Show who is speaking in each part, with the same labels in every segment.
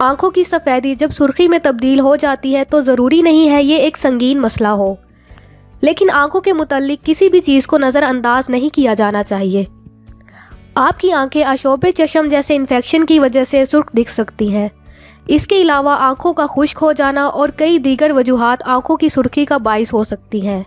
Speaker 1: आंखों की सफ़ेदी जब सुर्खी में तब्दील हो जाती है तो ज़रूरी नहीं है ये एक संगीन मसला हो, लेकिन आंखों के मुताल्लिक किसी भी चीज़ को नज़रअंदाज नहीं किया जाना चाहिए। आपकी आंखें आशोब चश्म जैसे इन्फेक्शन की वजह से सुर्ख दिख सकती हैं। इसके अलावा आंखों का खुश्क हो जाना और कई दीगर वजूहात आंखों की सुर्खी का बाइस हो सकती हैं।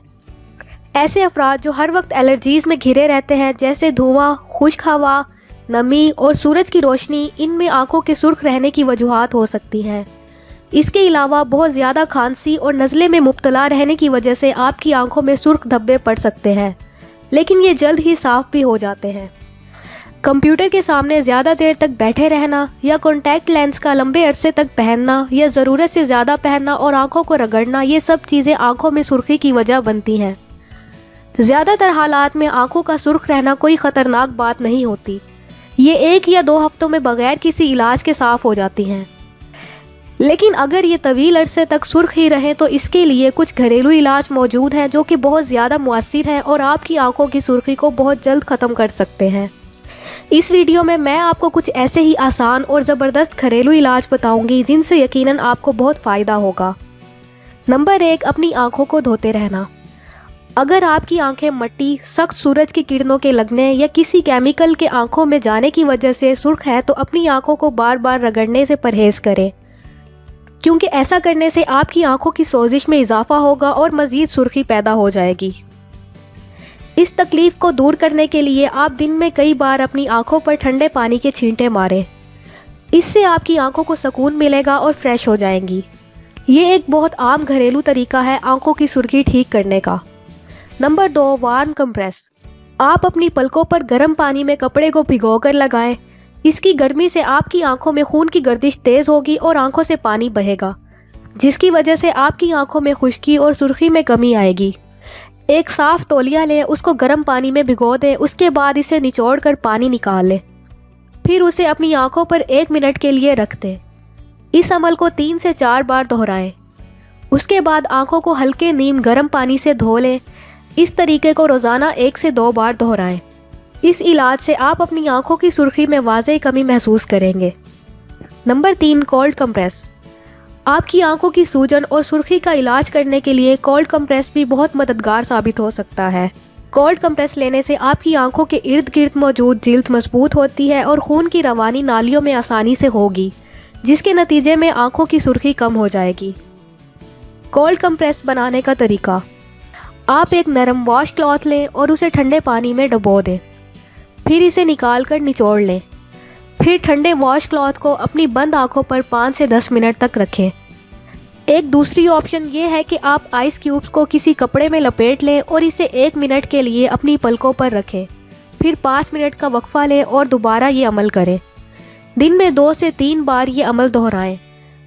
Speaker 1: ऐसे अफराद जो हर वक्त एलर्जीज़ में घिरे रहते हैं, जैसे धुआं, खुश्क हवा, नमी और सूरज की रोशनी, इनमें आंखों के सुर्ख रहने की वजूहात हो सकती हैं। इसके अलावा बहुत ज़्यादा खांसी और नज़ले में मुब्तला रहने की वजह से आपकी आंखों में सुर्ख धब्बे पड़ सकते हैं, लेकिन ये जल्द ही साफ़ भी हो जाते हैं। कंप्यूटर के सामने ज़्यादा देर तक बैठे रहना या कॉन्टैक्ट लेंस का लंबे अरसे तक पहनना या ज़रूरत से ज़्यादा पहनना और आंखों को रगड़ना, ये सब चीज़ें आंखों में सुर्खी की वजह बनती हैं। ज़्यादातर हालात में आंखों का सुर्ख रहना कोई ख़तरनाक बात नहीं होती। ये 1 या 2 हफ्तों में बगैर किसी इलाज के साफ़ हो जाती हैं। लेकिन अगर ये तवील अरसे तक सुर्ख ही रहे तो इसके लिए कुछ घरेलू इलाज मौजूद हैं जो कि बहुत ज़्यादा मुअस्सिर हैं और आपकी आंखों की सुर्खी को बहुत जल्द ख़त्म कर सकते हैं। इस वीडियो में मैं आपको कुछ ऐसे ही आसान और ज़बरदस्त घरेलू इलाज बताऊंगी जिनसे यकीनन आपको बहुत फ़ायदा होगा। नंबर 1, अपनी आंखों को धोते रहना। अगर आपकी आंखें मट्टी, सख्त सूरज की किरणों के लगने या किसी केमिकल के आंखों में जाने की वजह से सुर्ख है तो अपनी आंखों को बार बार रगड़ने से परहेज़ करें, क्योंकि ऐसा करने से आपकी आंखों की सोजिश में इजाफा होगा और मज़ीद सुर्खी पैदा हो जाएगी। इस तकलीफ़ को दूर करने के लिए आप दिन में कई बार अपनी आंखों पर ठंडे पानी के छींटे मारें। इससे आपकी आंखों को सुकून मिलेगा और फ्रेश हो जाएंगी। ये एक बहुत आम घरेलू तरीका है आंखों की सुर्खी ठीक करने का। Number 2, warm compress. आप अपनी पलकों पर गर्म पानी में कपड़े को भिगोकर लगाएं। इसकी गर्मी से आपकी आंखों में खून की गर्दिश तेज़ होगी और आंखों से पानी बहेगा, जिसकी वजह से आपकी आंखों में खुश्की और सुर्खी में कमी आएगी। एक साफ़ तौलिया लें, उसको गर्म पानी में भिगो दें, उसके बाद इसे निचोड़ कर पानी निकाल लें। फिर उसे अपनी आंखों पर 1 मिनट के लिए रख दें। इस अमल को 3 से 4 बार दोहराएं। उसके बाद आंखों को हल्के नीम गर्म पानी से धो लें। इस तरीके को रोज़ाना 1 से 2 बार दोहराएं। इस इलाज से आप अपनी आंखों की सुर्खी में वाज़ेह कमी महसूस करेंगे। Number 3, cold compress. आपकी आंखों की सूजन और सुर्खी का इलाज करने के लिए कोल्ड कंप्रेस भी बहुत मददगार साबित हो सकता है। कोल्ड कंप्रेस लेने से आपकी आंखों के इर्द गिर्द मौजूद जिल्द मजबूत होती है और खून की रवानी नालियों में आसानी से होगी, जिसके नतीजे में आंखों की सुर्खी कम हो जाएगी। कोल्ड कंप्रेस बनाने का तरीका: आप एक नरम वॉश क्लॉथ लें और उसे ठंडे पानी में डुबो दें। फिर इसे निकाल कर निचोड़ लें। फिर ठंडे वॉश क्लॉथ को अपनी बंद आंखों पर 5 से 10 मिनट तक रखें। एक दूसरी ऑप्शन ये है कि आप आइस क्यूब्स को किसी कपड़े में लपेट लें और इसे 1 मिनट के लिए अपनी पलकों पर रखें। फिर 5 मिनट का वक्फा लें और दोबारा ये अमल करें। दिन में 2 से 3 बार ये अमल दोहराएं।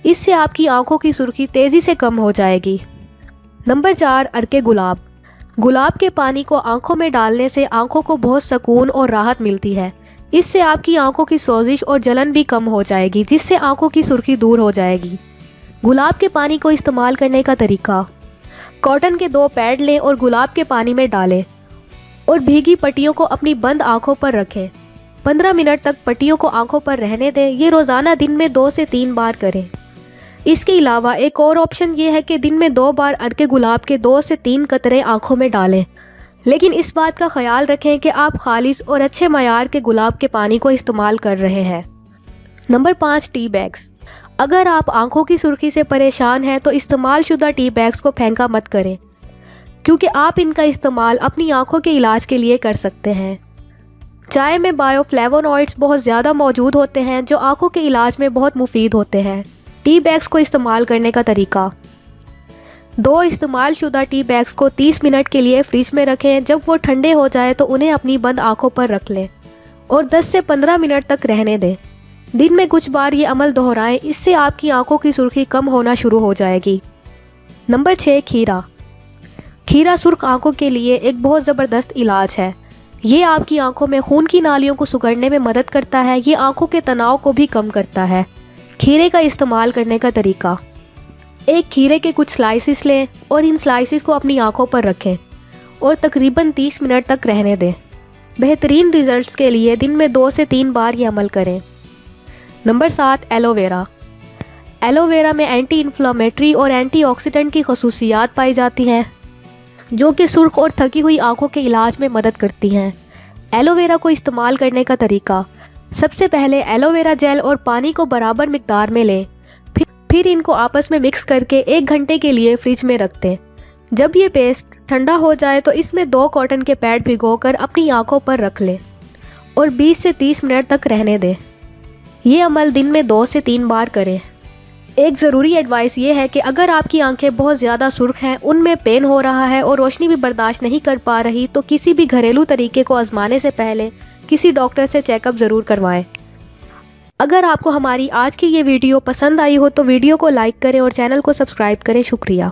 Speaker 1: इससे आपकी आंखों की सुर्खी तेज़ी से कम हो जाएगी। नंबर 4, अर्के गुलाब। गुलाब के पानी को आंखों में डालने से आंखों को बहुत सुकून और राहत मिलती है। इससे आपकी आंखों की सोजिश और जलन भी कम हो जाएगी, जिससे आंखों की सुर्खी दूर हो जाएगी। गुलाब के पानी को इस्तेमाल करने का तरीका: कॉटन के 2 पैड लें और गुलाब के पानी में डालें और भीगी पट्टियों को अपनी बंद आंखों पर रखें। 15 मिनट तक पट्टियों को आंखों पर रहने दें। ये रोज़ाना दिन में 2 से 3 बार करें। इसके अलावा एक और ऑप्शन ये है कि दिन में 2 बार अर्के गुलाब के 2 से 3 कतरे आंखों में डालें, लेकिन इस बात का ख्याल रखें कि आप खालिस और अच्छे मयार के गुलाब के पानी को इस्तेमाल कर रहे हैं। Number 5, tea bags. अगर आप आंखों की सुर्खी से परेशान हैं तो इस्तेमाल शुदा टी बैग्स को फेंका मत करें, क्योंकि आप इनका इस्तेमाल अपनी आंखों के इलाज के लिए कर सकते हैं। चाय में बायोफ्लेवोनॉइड्स बहुत ज़्यादा मौजूद होते हैं जो आंखों के इलाज में बहुत मुफीद होते हैं। टी बैग्स को इस्तेमाल करने का तरीका: 2 इस्तेमाल शुदा टी बैग्स को 30 मिनट के लिए फ्रिज में रखें। जब वो ठंडे हो जाए तो उन्हें अपनी बंद आंखों पर रख लें और 10 से 15 मिनट तक रहने दें। दिन में कुछ बार ये अमल दोहराएं। इससे आपकी आंखों की सुर्खी कम होना शुरू हो जाएगी। नंबर 6, खीरा। खीरा सुर्ख आंखों के लिए एक बहुत ज़बरदस्त इलाज है। ये आपकी आंखों में खून की नालियों को सिकुड़ने में मदद करता है। ये आंखों के तनाव को भी कम करता है। खीरे का इस्तेमाल करने का तरीका: एक खीरे के कुछ स्लाइसिस लें और इन स्लाइसिस को अपनी आंखों पर रखें और तकरीबन 30 मिनट तक रहने दें। बेहतरीन रिजल्ट्स के लिए दिन में 2 से 3 बार ये अमल करें। Number 7, aloe vera. ایلو ویرا میں اینٹی انفلامیٹری اور اینٹی آکسیڈنٹ کی خصوصیات پائی جاتی ہیں جو کہ سرخ اور تھکی ہوئی آنکھوں کے علاج میں مدد کرتی ہیں۔ ایلو ویرا کو استعمال کرنے کا طریقہ: سب سے پہلے ایلو ویرا جیل اور پانی کو برابر مقدار میں لیں، پھر ان کو آپس میں مکس کر کے 1 گھنٹے کے لیے فریج میں رکھ دیں۔ جب یہ پیسٹ ٹھنڈا ہو جائے تو اس میں 2 کاٹن کے پیڈ بھگو کر اپنی آنکھوں پر رکھ لیں اور 20 سے 30 منٹ تک رہنے دیں۔ یہ عمل دن میں 2 سے 3 بار کریں۔ ایک ضروری ایڈوائس یہ ہے کہ اگر آپ کی آنکھیں بہت زیادہ سرخ ہیں، ان میں پین ہو رہا ہے اور روشنی بھی برداشت نہیں کر پا رہی، تو کسی بھی گھریلو طریقے کو آزمانے سے پہلے کسی ڈاکٹر سے چیک اپ ضرور کروائیں۔ اگر آپ کو ہماری آج کی یہ ویڈیو پسند آئی ہو تو ویڈیو کو لائک کریں اور چینل کو سبسکرائب کریں۔ شکریہ۔